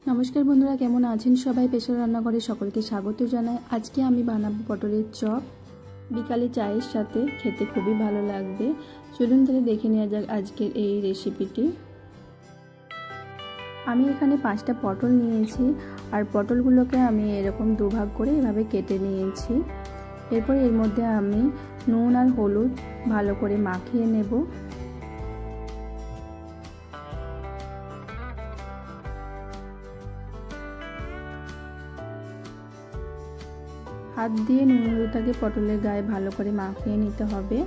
नमस्कार बंधुरा केमन आছেন সবাই পেশার রান্নাঘরে সকলকে স্বাগত জানাই। আজকে আমি বানাবো পটলের চপ। বিকালে চায়ের সাথে খেতে খুবই ভালো লাগবে। চলুন তাহলে দেখে নেওয়া যাক আজকের এই রেসিপিটি। আমি এখানে 5টা পটল নিয়েছি আর পটলগুলোকে আমি এরকম দুভাগ করে এভাবে কেটে নিয়েছি। এরপর এর মধ্যে আমি নুন আর হলুদ ভালো করে মাখিয়ে নেব। हाथ दिए নুন হলুদটাকে পটলের গায়ে ভালো করে মাখিয়ে নিতে হবে।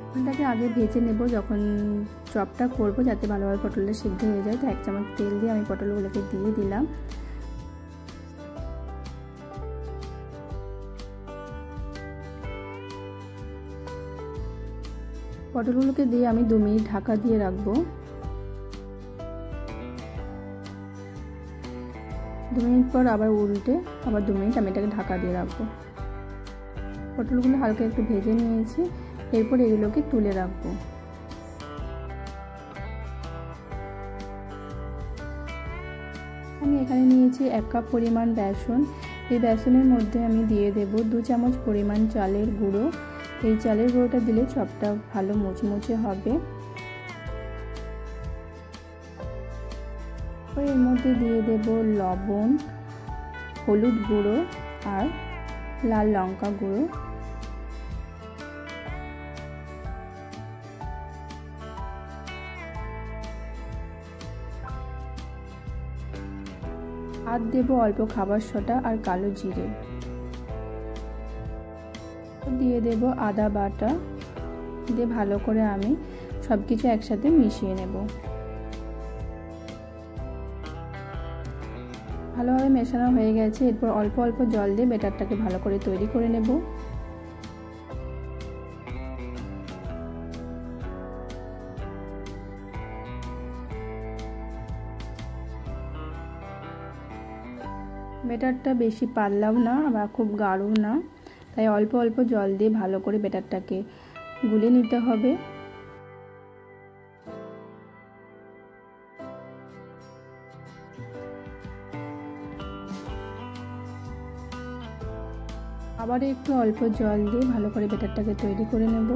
পটলটাকে আগে ভেজে নেব যখন চপটা করব, যাতে ভালোভাবে পটলটা সিদ্ধ হয়ে যায়। তো 1 চামচ তেল দিয়ে আমি পটলগুলোকে দিয়ে দিলাম। পটলগুলোকে দিয়ে আমি 2 মিনিট ঢাকা দিয়ে রাখবো। 2 মিনিট পর আবার উল্টে আবার 2 মিনিট আমি এটাকে ঢাকা দিয়ে রাখবো। পটলগুলো হালকা একটু ভেজে নিয়েছি, এরপর এগুলোকে তুলে রাখবো। আমি এখানে নিয়েছি 1 কাপ পরিমাণ বেসন। এই বেসনের মধ্যে আমি দিয়ে দেব 2 চামচ পরিমাণ চালের গুঁড়ো। এই চালের গুঁড়োটা দিলে চপটা ভালো মুচমুচে হবে। এর মধ্যে দিয়ে দেব লবণ, হলুদ গুঁড়ো আর লাল লঙ্কা গুঁড়ো। আর দেব অল্প খাবার সোডা আর কালো জিরে। দিয়ে দেব আদা বাটা। দিয়ে ভালো করে আমি সবকিছু একসাথে মিশিয়ে নেব। ভালোভাবে মেশানো হয়ে গেছে। এরপর অল্প অল্প জল দিয়ে ব্যাটারটাকে ভালো করে তৈরি করে নেব। ব্যাটারটা বেশি পাতলাও না বা খুব গাঢ় না, তাই অল্প অল্প জল দিয়ে ভালো করে ব্যাটারটাকে গুলে নিতে হবে। আবার একটু অল্প জল দিয়ে ভালো করে ব্যাটারটাকে তৈরি করে নেব।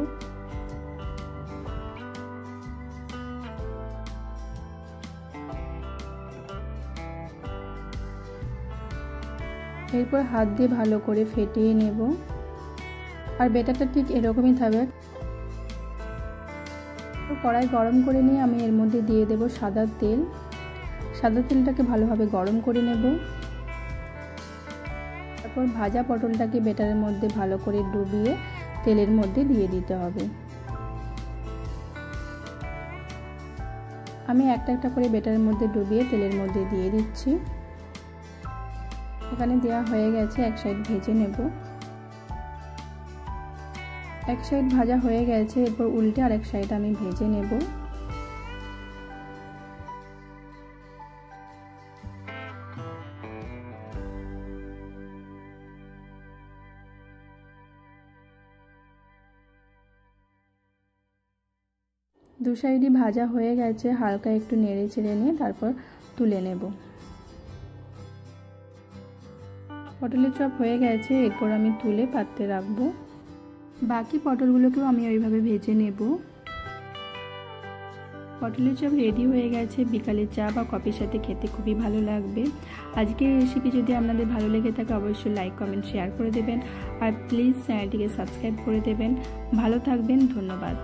এরপর হাত দিয়ে ভালো করে ফেটিয়ে নেব। আর ব্যাটারটা ঠিক এরকমই থাকবে। কড়াই গরম করে নিয়ে আমি এর মধ্যে দিয়ে দেব সাদা তেল। সাদা তেলটাকে ভালোভাবে গরম করে নেব। তারপর ভাজা পটলটাকে ব্যাটারের মধ্যে ভালো করে ডুবিয়ে তেলের মধ্যে দিয়ে দিতে হবে। আমি একটা একটা করে ব্যাটারের মধ্যে ডুবিয়ে তেলের মধ্যে দিয়ে দিচ্ছি। এখানে দেওয়া হয়ে গেছে, এক সাইড ভেজে নেব। এক সাইড ভাজা হয়ে গেছে, এরপর উল্টে আরেক সাইড আমি ভেজে নেব। দু সাইডই ভাজা হয়ে গেছে, হালকা একটু নেড়ে চেড়ে নিয়ে তারপর তুলে নেব। পটলের চপ হয়ে গেছে, এরপর আমি তুলে পাত্রে রাখবো। বাকি পটলগুলোকেও আমি ওইভাবে ভেজে নেব। পটলের চপ রেডি হয়ে গেছে। বিকালে চা বা কফির সাথে খেতে খুবই ভালো লাগবে। আজকের রেসিপি যদি আপনাদের ভালো লেগে থাকে অবশ্যই লাইক কমেন্ট শেয়ার করে দেবেন আর প্লিজ চ্যানেলটিকে সাবস্ক্রাইব করে দেবেন। ভালো থাকবেন, ধন্যবাদ।